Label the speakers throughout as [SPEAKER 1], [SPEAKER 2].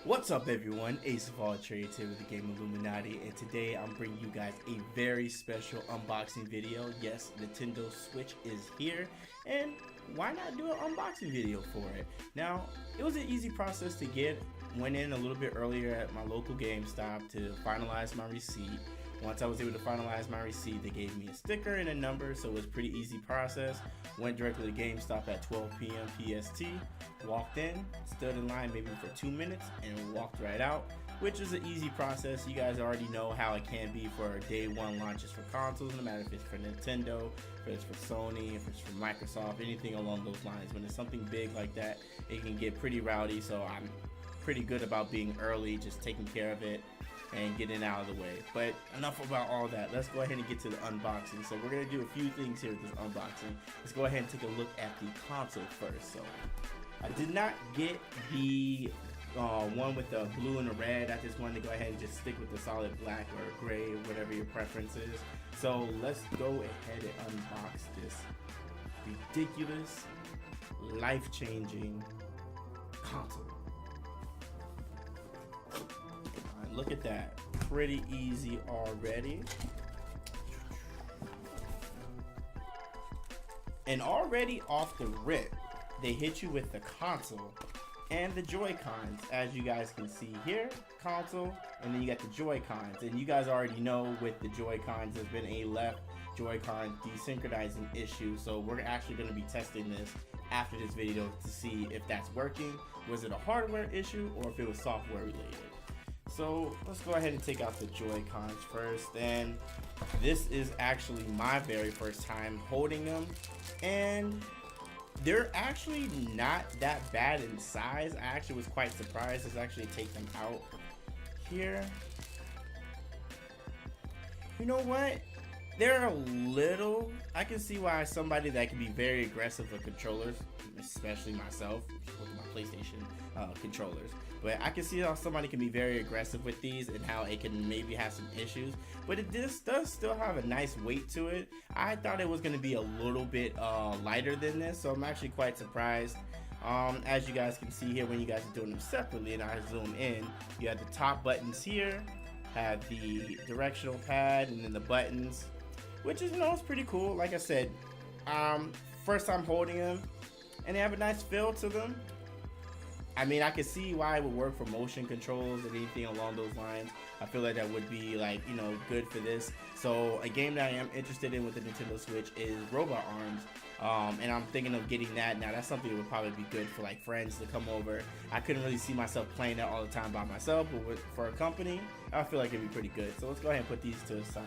[SPEAKER 1] What's up everyone, Ace of All Trades here with the Game Illuminati, and today I'm bringing you guys a very special unboxing video. Yes, Nintendo Switch is here, and why not do an unboxing video for it? Now, it was an easy process to get. Went in a little bit earlier at my local GameStop to finalize my receipt. Once I was able to finalize my receipt, they gave me a sticker and a number, so it was a pretty easy process. Went directly to GameStop at 12 p.m. PST, walked in, stood in line maybe for 2 minutes, and walked right out, which is an easy process. You guys already know how it can be for day one launches for consoles, no matter if it's for Nintendo, if it's for Sony, if it's for Microsoft, anything along those lines. When it's something big like that, it can get pretty rowdy, so I'm pretty good about being early, just taking care of it and getting out of the way. But enough about all that. Let's go ahead and get to the unboxing. So we're gonna do a few things here with this unboxing. Let's go ahead and take a look at the console first. So I did not get the one with the blue and the red. I just wanted to go ahead and just stick with the solid black or gray, whatever your preference is. So let's go ahead and unbox this ridiculous, life-changing console. Look at that, pretty easy already. And already off the rip, they hit you with the console and the Joy-Cons. As you guys can see here, console, and then you got the Joy-Cons. And you guys already know with the Joy-Cons, there's been a left Joy-Con desynchronizing issue. So we're actually gonna be testing this after this video to see if that's working. Was it a hardware issue or if it was software related? So let's go ahead and take out the Joy-Cons first, and this is actually my very first time holding them, and they're actually not that bad in size. I actually was quite surprised. Let's actually take them out here. You know what? They're a little, I can see why somebody that can be very aggressive with controllers, especially myself with my PlayStation controllers, but I can see how somebody can be very aggressive with these and how it can maybe have some issues, but it does still have a nice weight to it. I thought it was going to be a little bit lighter than this, so I'm actually quite surprised. As you guys can see here, when you guys are doing them separately and I zoom in, you have the top buttons here, have the directional pad, and then the buttons, which is, it's pretty cool. Like I said, first time holding them, and they have a nice feel to them. I mean, I can see why it would work for motion controls and anything along those lines. I feel like that would be like, good for this. So a game that I am interested in with the Nintendo Switch is Robot Arms. And I'm thinking of getting that. Now that's something that would probably be good for like friends to come over. I couldn't really see myself playing that all the time by myself, but for a company, I feel like it'd be pretty good. So let's go ahead and put these to the side.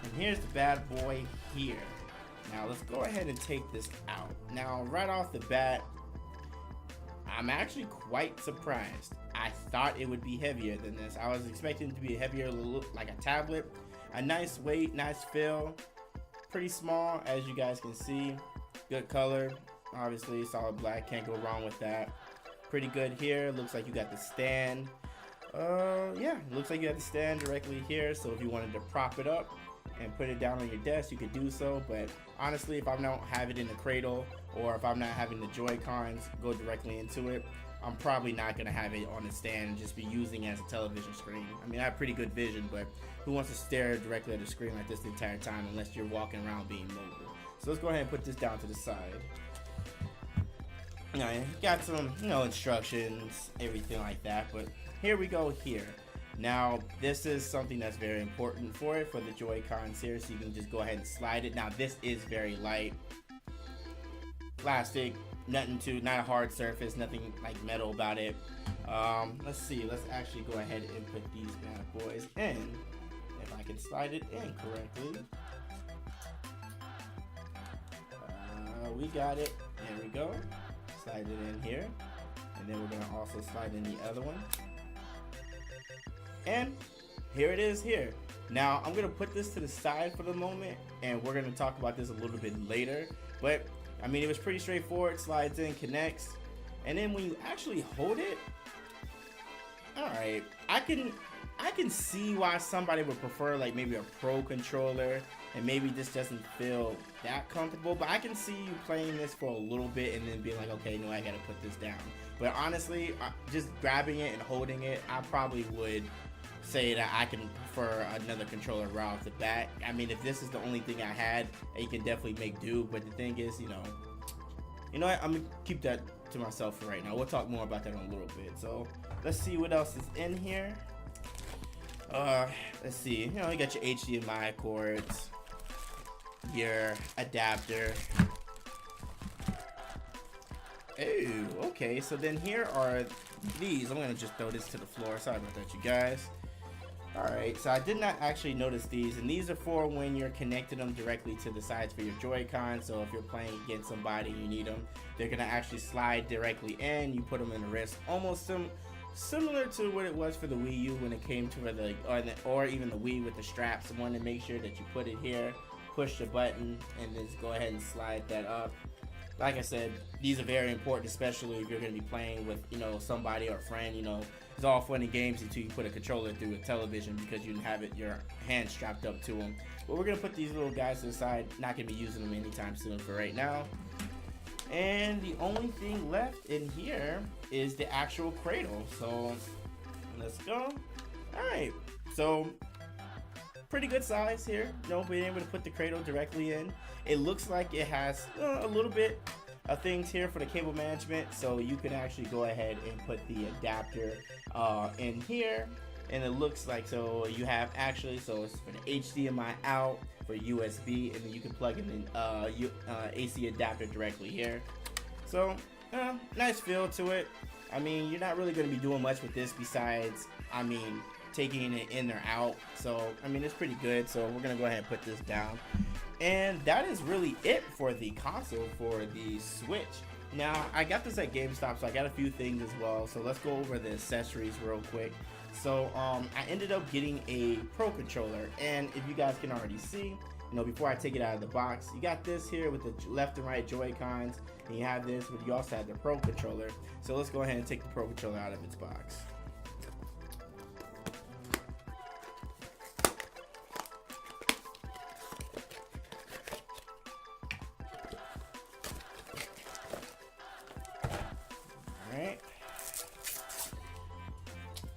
[SPEAKER 1] And here's the bad boy here. Now let's go ahead and take this out. Now right off the bat, I'm actually quite surprised. I thought it would be heavier than this. I was expecting it to be heavier, like a tablet. A nice weight, nice feel. Pretty small, as you guys can see. Good color, obviously solid black, can't go wrong with that. Pretty good here. Looks like you got the stand. Yeah, looks like you have the stand directly here. So if you wanted to prop it up and put it down on your desk, you could do so. But honestly, if I don't have it in the cradle, or if I'm not having the Joy-Cons go directly into it, I'm probably not going to have it on the stand and just be using it as a television screen. I mean, I have pretty good vision, but who wants to stare directly at the screen like this the entire time unless you're walking around being mobile? So let's go ahead and put this down to the side. Now, you got some, instructions, everything like that, but here we go here. Now, this is something that's very important for it, for the Joy-Cons here, so you can just go ahead and slide it. Now, this is very light. Plastic, not a hard surface, nothing like metal about it. Let's see, let's actually go ahead and put these bad boys in, if I can slide it in correctly. We got it, there we go. Slide it in here, and then we're gonna also slide in the other one. And here it is here. Now I'm gonna put this to the side for the moment, and we're gonna talk about this a little bit later, but I mean, it was pretty straightforward. Slides in, connects, and then when you actually hold it, all right, I can see why somebody would prefer like maybe a pro controller, and maybe this doesn't feel that comfortable, but I can see you playing this for a little bit and then being like, okay, no, I gotta put this down. But honestly, just grabbing it and holding it, I probably would say that I can prefer another controller right off the bat. I mean, if this is the only thing I had, you can definitely make do. But the thing is, you know what? I'm gonna keep that to myself for right now. We'll talk more about that in a little bit. So let's see what else is in here. Let's see. You know, you got your HDMI cords, your adapter. Oh, okay. So then here are these. I'm gonna just throw this to the floor. Sorry about that, you guys. Alright, so I did not actually notice these, and these are for when you're connecting them directly to the sides for your Joy-Con. So if you're playing against somebody and you need them, they're gonna actually slide directly in. You put them in the wrist, almost similar to what it was for the Wii U when it came to or even the Wii with the straps. I want to make sure that you put it here, push the button, and just go ahead and slide that up. Like I said, these are very important, especially if you're going to be playing with, somebody or a friend. It's all fun and games until you put a controller through a television because you have your hand strapped up to them. But we're going to put these little guys to the side. Not going to be using them anytime soon for right now. And the only thing left in here is the actual cradle. So let's go. All right. So pretty good size here. Being able to put the cradle directly in. It looks like it has a little bit of things here for the cable management, so you can actually go ahead and put the adapter in here. And it looks like, so you have actually, so it's for the HDMI out, for USB, and then you can plug in the AC adapter directly here. So nice feel to it. I mean, you're not really going to be doing much with this besides, taking it in or out. So it's pretty good. So we're gonna go ahead and put this down, and that is really it for the console for the Switch. Now I got this at GameStop, so I got a few things as well. So let's go over the accessories real quick. So I ended up getting a Pro controller, and if you guys can already see, before I take it out of the box, you got this here with the left and right Joy-Cons, and you have this, but you also have the Pro controller. So let's go ahead and take the Pro controller out of its box.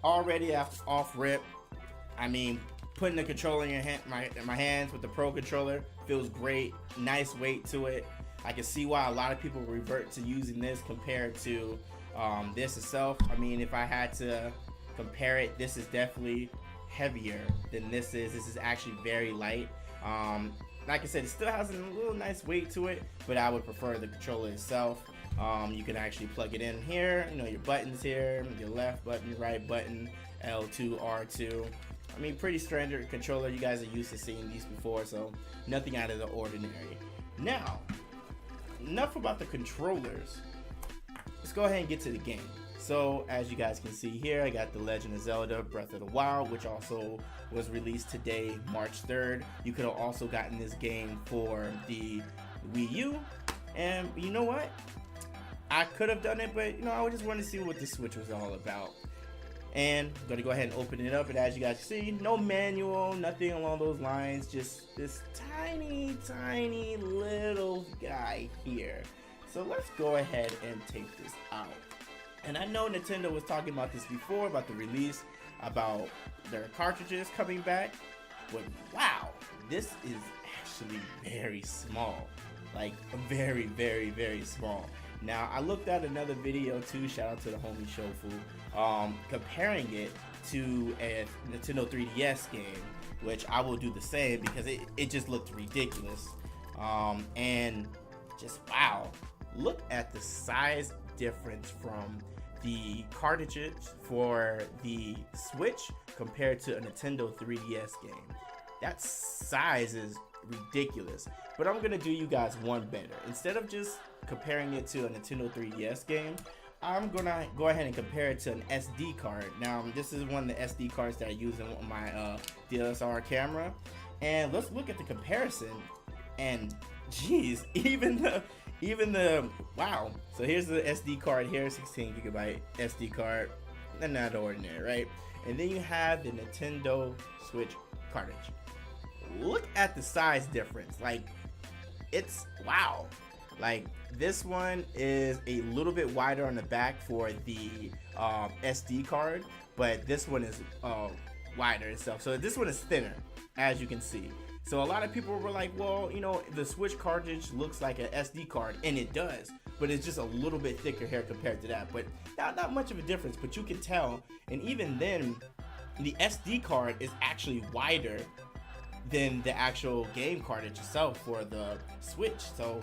[SPEAKER 1] Already off rip, putting the controller in your hand, my hands with the Pro controller feels great. Nice weight to it. I can see why a lot of people revert to using this compared to this itself. If I had to compare it, this is definitely heavier than this is. This is actually very light. Like I said, it still has a little nice weight to it, but I would prefer the controller itself. You can actually plug it in here, your buttons here, your left button, right button, L2, R2. Pretty standard controller. You guys are used to seeing these before, so nothing out of the ordinary. Now, enough about the controllers. Let's go ahead and get to the game. So, as you guys can see here, I got the Legend of Zelda Breath of the Wild, which also was released today, March 3rd. You could have also gotten this game for the Wii U, and you know what? I could have done it, but I just wanted to see what the Switch was all about. And I'm gonna go ahead and open it up, and as you guys see, no manual, nothing along those lines, just this tiny little guy here. So let's go ahead and take this out. And I know Nintendo was talking about this before, about the release, about their cartridges coming back, but wow, this is actually very small, like very small. Now, I looked at another video too, shout out to the homie Shofu, comparing it to a Nintendo 3DS game, which I will do the same because it just looked ridiculous. And just wow, look at the size difference from the cartridges for the Switch compared to a Nintendo 3DS game. That size is ridiculous. But I'm gonna do you guys one better. Instead of just comparing it to a Nintendo 3DS game, I'm gonna go ahead and compare it to an SD card. Now, this is one of the SD cards that I use in my DSLR camera, and let's look at the comparison. And geez, even the wow. So here's the SD card here, 16 gigabyte SD card, and not ordinary, right? And then you have the Nintendo Switch cartridge. Look at the size difference. Like, it's wow. Like this one is a little bit wider on the back for the SD card, but this one is wider itself. So this one is thinner, as you can see. So a lot of people were like, well, you know, the Switch cartridge looks like an SD card, and it does, but it's just a little bit thicker here compared to that. But not much of a difference, but you can tell. And even then, the SD card is actually wider than the actual game cartridge itself for the Switch. So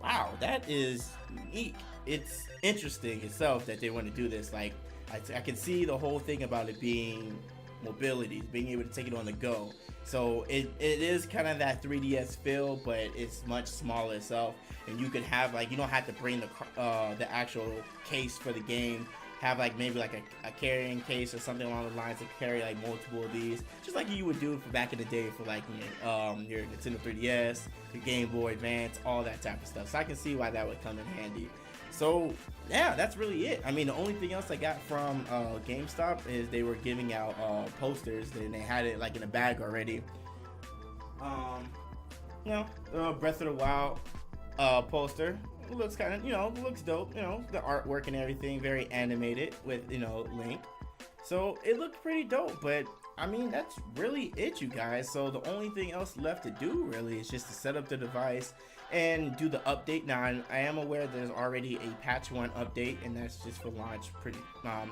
[SPEAKER 1] wow, that is unique. It's interesting itself that they want to do this. Like I can see the whole thing about it being mobility, being able to take it on the go. So it is kind of that 3DS feel, but it's much smaller itself, and you can have, like, you don't have to bring the actual case for the game. Have like maybe like a carrying case or something along the lines to carry like multiple of these, just like you would do for back in the day for like your Nintendo 3DS, your Game Boy Advance, all that type of stuff. So I can see why that would come in handy. So yeah, that's really it. I mean, the only thing else I got from GameStop is they were giving out posters, and they had it like in a bag already. You know, Breath of the Wild poster. It looks kind of, you know, looks dope. You know, the artwork and everything, very animated with, you know, Link. So it looked pretty dope, but I mean, that's really it, you guys. So the only thing else left to do really is just to set up the device and do the update. Now I am aware there's already a patch 1 update, and that's just for launch,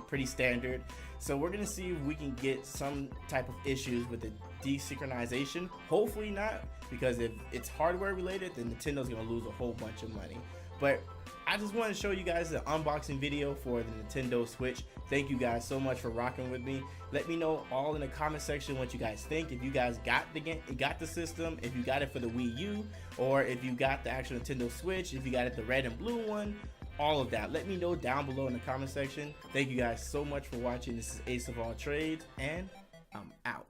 [SPEAKER 1] pretty standard. So we're gonna see if we can get some type of issues with the desynchronization. Hopefully not, because if it's hardware related, then Nintendo's gonna lose a whole bunch of money. But I just want to show you guys the unboxing video for the Nintendo Switch. Thank you guys so much for rocking with me. Let me know all in the comment section what you guys think. If you guys got the game, got the system, if you got it for the Wii U, or if you got the actual Nintendo Switch, if you got it the red and blue one, all of that. Let me know down below in the comment section. Thank you guys so much for watching. This is Ace of All Trades, and I'm out.